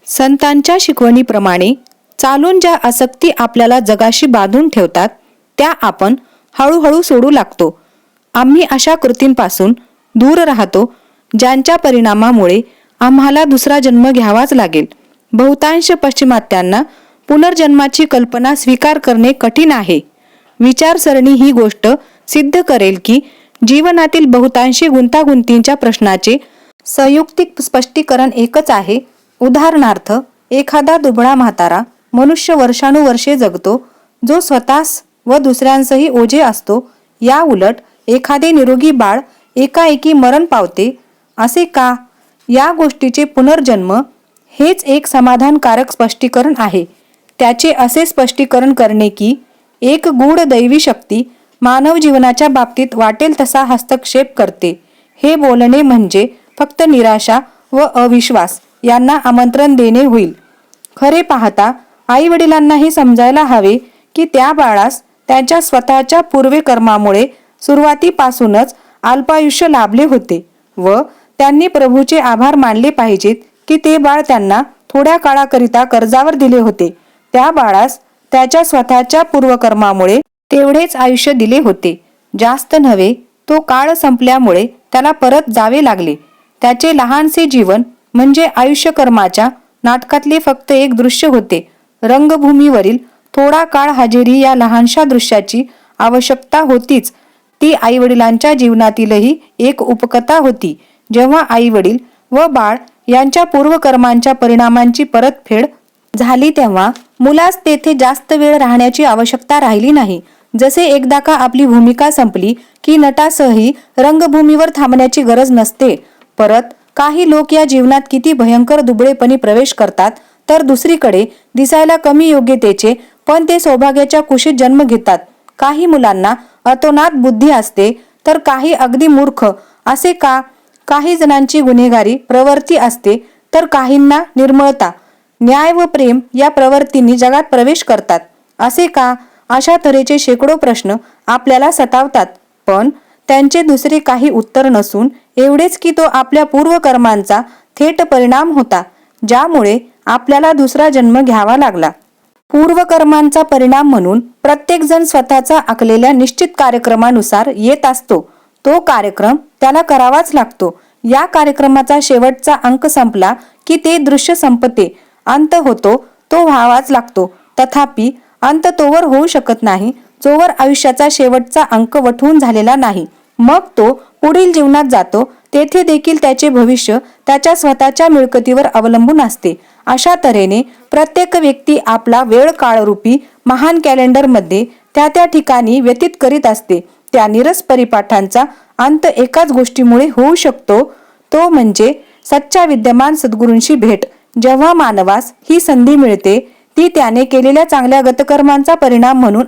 संतांच्या शिकवणीप्रमाणे चालून ज्या आसक्ती आपल्याला जगाशी बांधून ठेवतात त्या आपण हळूहळू सोडू लागतो. आम्ही अशा कृतींपासून दूर राहतो ज्यांच्या परिणामामुळे आम्हाला दुसरा जन्म घ्यावाच लागेल. बहुतांश पाश्चिमात्यांना पुनर्जन्माची कल्पना स्वीकार करणे कठीण आहे. विचारसरणी ही गोष्ट सिद्ध करेल की जीवनातील बहुतांशी गुंतागुंतींच्या प्रश्नाचे संयुक्तिक स्पष्टीकरण एकच आहे. उदाहरणार्थ, एखादा दुबळा म्हातारा मनुष्य वर्षानुवर्षे जगतो जो स्वतःस व दुसऱ्यांसही ओझे असतो. या उलट एखादे निरोगी बाळ एकाएकी मरण पावते. असे का? या गोष्टीचे पुनर्जन्म हेच एक समाधानकारक स्पष्टीकरण आहे. त्याचे असे स्पष्टीकरण करणे की एक गूढ दैवी शक्ती मानव जीवनाच्या बाबतीत वाटेल तसा हस्तक्षेप करते, हे बोलणे म्हणजे फक्त निराशा व अविश्वास यांना आमंत्रण देणे होईल. खरे पाहता आई वडिलांनाही समजायला हवे की त्या बाळास त्याच्या स्वतःच्या पूर्वकर्मामुळे सुरुवातीपासूनच अल्पायुष्य लाभले होते व त्यांनी प्रभूचे आभार मानले पाहिजेत की ते बाळ त्यांना थोड्या काळाकरिता कर्जावर दिले होते. त्या बाळास त्याच्या स्वतःच्या पूर्वकर्मामुळे तेवढेच आयुष्य दिले होते, जास्त नव्हे. तो काळ संपल्यामुळे त्याला परत जावे लागले. त्याचे लहानसे जीवन म्हणजे आयुष्यकर्माच्या नाटकातले फक्त एक दृश्य होते. रंगभूमीवरील थोडा काळ हजेरी या लहानशा दृश्याची आवश्यकता होतीच. ती आईवडिलांच्या जीवनातीलही एक उपकथा होती. जेव्हा आईवडील व बाळ यांच्या पूर्वकर्मांच्या परिणामांची परतफेड झाली तेव्हा मुलास तेथे जास्त वेळ राहण्याची आवश्यकता राहिली नाही. जसे एकदा का आपली भूमिका संपली की नटासही रंगभूमीवर थांबण्याची गरज नसते. परत काही लोक या जीवनात किती भयंकर दुबळेपणी प्रवेश करतात तर दुसरीकडे दिसायला कमी योग्यतेचे पण ते सौभाग्याच्या कुशीत जन्म घेतात. काही मुलांना अतोनात बुद्धी असते तर काही अगदी मूर्ख. असे का? काही जणांची गुन्हेगारी प्रवृत्ती असते तर काहींना निर्मळता, न्याय व प्रेम या प्रवृत्तींनी जगात प्रवेश करतात. असे का? अशा तऱ्हेचे शेकडो प्रश्न आपल्याला सतावतात, पण त्यांचे दुसरे काही उत्तर नसून एवढेच की तो आपल्या पूर्वकर्मांचा थेट परिणाम होता ज्यामुळे आपल्याला दुसरा जन्म घ्यावा लागला. पूर्वकर्मांचा परिणाम म्हणून प्रत्येक जण स्वतःचा आखलेल्या निश्चित कार्यक्रमानुसार येत असतो. तो कार्यक्रम त्याला करावाच लागतो. या कार्यक्रमाचा शेवटचा अंक संपला की ते दृश्य संपते. अंत होतो तो व्हावाच लागतो. तथापि अंत तोवर होऊ शकत नाही जोवर आयुष्याचा शेवटचा अंक वठून झालेला नाही. मग तो पुढील जीवनात जातो. तेथे देखील त्याचे भविष्य त्याच्या स्वतःच्या मिळकतीवर अवलंबून असते. अशा तऱ्हेने प्रत्येक व्यक्ती आपला वेळ काळरूपी महान कॅलेंडरमध्ये त्या त्या ठिकाणी व्यतीत करीत असते. त्या नीरस परिपाठांचा अंत एकाच गोष्टीमुळे होऊ शकतो, तो म्हणजे सच्चा विद्यमान सद्गुरूंशी भेट. जेव्हा मानवास ही संधी मिळते ती त्याने केलेल्या चांगल्या गतकर्मांचा परिणाम म्हणून.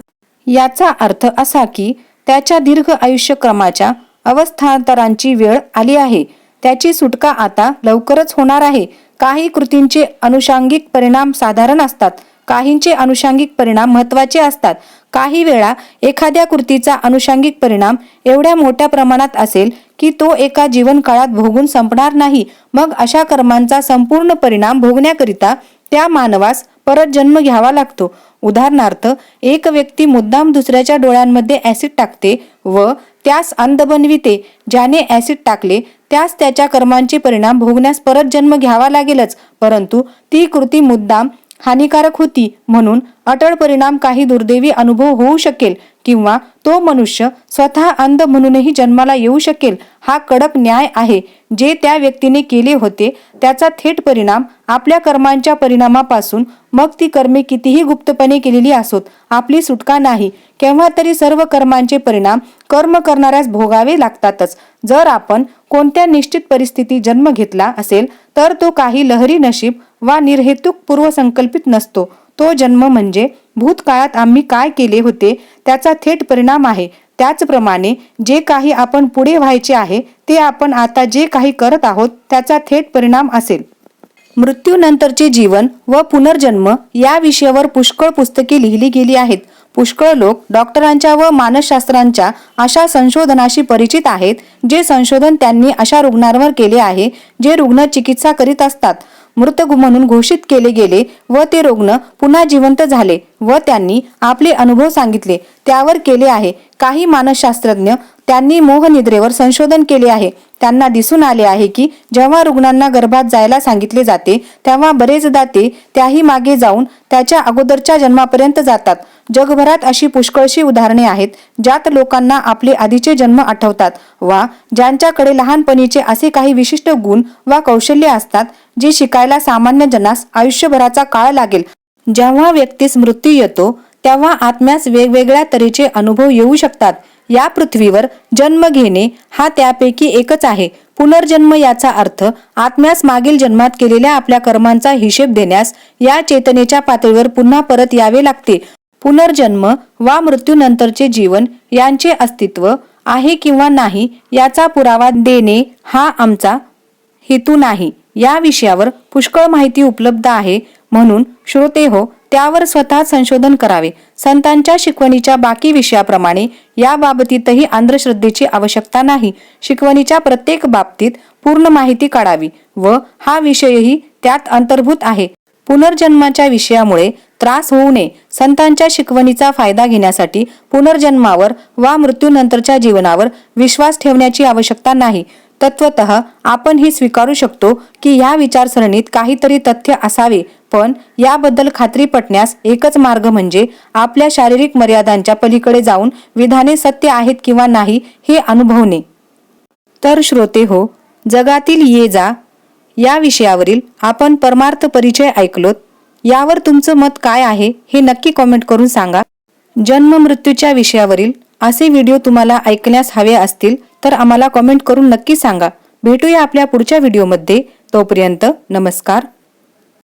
याचा अर्थ असा की त्याच्या दीर्घ आयुष्यक्रमाच्या अवस्थांतरांची वेळ आली आहे. त्याची सुटका आता लवकरच होणार आहे. काही कृतींचे अनुषंगिक परिणाम साधारण असतात, काहींचे अनुषंगिक परिणाम महत्त्वाचे असतात. काही वेळा एखाद्या कृतीचा अनुषंगिक परिणाम एवढ्या मोठ्या प्रमाणात असेल की तो एका जीवनकाळात भोगून संपणार नाही. मग अशा कर्मांचा संपूर्ण परिणाम भोगण्याकरिता त्या मानवास परत जन्म घ्यावा लागतो. उदाहरणार्थ, एक व्यक्ती मुद्दाम दुसऱ्याच्या डोळ्यांमध्ये ऍसिड टाकते व त्यास अंध बनविते. ज्याने ऍसिड टाकले त्यास त्याच्या कर्मांचे परिणाम भोगण्यास परत जन्म घ्यावा लागेलच, परंतु ती कृती मुद्दाम हानिकारक होती म्हणून अटळ परिणाम काही दुर्दैवी अनुभव होऊ शकेल किंवा तो मनुष्य स्वतः अंध म्हणूनही जन्माला येऊ शकेल. हा कडक न्याय आहे. जे त्या व्यक्तीने केले होते त्याचा थेट परिणाम आपल्या कर्मांच्या परिणामापासून, मग ती कर्मे कितीही गुप्तपणे केलेली असोत, आपली सुटका नाही. केव्हा तरी सर्व कर्मांचे परिणाम कर्म करणाऱ्यास भोगावे लागतातच. जर आपण कोणत्या निश्चित परिस्थितीत जन्म घेतला असेल तर तो काही लहरी नशीब वा निर्हेतुक पूर्वसंकल्पित नसतो. तो जन्म म्हणजे भूतकाळात आम्ही काय केले होते त्याचा थेट परिणाम आहे. त्याचप्रमाणे जे काही आपण पुढे व्हायचे आहे ते आपण आता जे काही करत आहोत त्याचा थेट परिणाम असेल. मृत्यूनंतरचे जीवन व पुनर्जन्म या विषयावर पुष्कळ पुस्तके लिहिली गेली आहेत. पुष्कळ लोक डॉक्टरांच्या व मानसशास्त्रांच्या अशा संशोधनाशी परिचित आहेत जे संशोधन त्यांनी अशा रुग्णांवर केले आहे जे रुग्ण चिकित्सा करीत असतात. मृत म्हणून घोषित केले गेले व ते रुग्ण पुन्हा जिवंत झाले व त्यांनी आपले अनुभव सांगितले, त्यावर केले आहे. काही मानसशास्त्रज्ञ त्यांनी मोहनिद्रेवर संशोधन केले आहे. त्यांना दिसून आले आहे की जेव्हा रुग्णांना गर्भात जायला सांगितले जाते तेव्हा बरेचदा ते त्याही मागे जाऊन त्याच्या अगोदरच्या जन्मापर्यंत जातात. जगभरात अशी पुष्कळशी उदाहरणे आहेत ज्यात लोकांना आपले आधीचे जन्म आठवतात वा ज्यांच्याकडे लहानपणीचे असे काही विशिष्ट गुण वा कौशल्य असतात जे शिकायला सामान्य जनास आयुष्यभराचा काळ लागेल. जेव्हा व्यक्तीस मृत्यू येतो तेव्हा आत्म्यास वेगवेगळ्या तऱ्हेचे अनुभव येऊ शकतात. या पृथ्वीवर जन्म घेणे हा त्यापैकी एकच आहे. पुनर्जन्म याचा अर्थ आत्म्यास मागील जन्मात केलेल्या आपल्या कर्मांचा हिशेब देण्यास या चेतनेच्या पातळीवर पुन्हा परत यावे लागते. पुनर्जन्म वा मृत्यूनंतरचे जीवन यांचे अस्तित्व आहे किंवा नाही याचा पुरावा देणे हा आमचा हेतू नाही. या विषयावर पुष्कळ माहिती उपलब्ध आहे, म्हणून श्रोते हो, त्यावर स्वतः संशोधन करावे. संतांच्या शिकवणीच्या बाकी विषयाप्रमाणे या बाबतीतही अंधश्रद्धेची आवश्यकता नाही. शिकवणीच्या प्रत्येक बाबतीत पूर्ण माहिती काढावी व हा विषयही त्यात अंतर्भूत आहे. पुनर्जन्माच्या विषयामुळे त्रास होऊ नये. संतांच्या शिकवणीचा फायदा घेण्यासाठी पुनर्जन्मावर वा मृत्यूनंतरच्या जीवनावर विश्वास ठेवण्याची आवश्यकता नाही. तत्वतः आपण हे स्वीकारू शकतो की या विचारसरणीत काहीतरी तथ्य असावे, पण याबद्दल खात्री पटण्यास एकच मार्ग म्हणजे आपल्या शारीरिक मर्यादांच्या पलीकडे जाऊन विधाने सत्य आहेत किंवा नाही हे अनुभवणे. तर श्रोते हो, जगातील ये जा या विषयावरील आपण परमार्थ परिचय ऐकलोत. यावर तुमचं मत काय आहे हे नक्की कॉमेंट करून सांगा. जन्म मृत्यूच्या विषयावरील असे व्हिडिओ तुम्हाला ऐकण्यास हवे असतील तर आम्हाला कॉमेंट करून नक्की सांगा. भेटूया आपल्या पुढच्या व्हिडिओमध्ये. तोपर्यंत नमस्कार.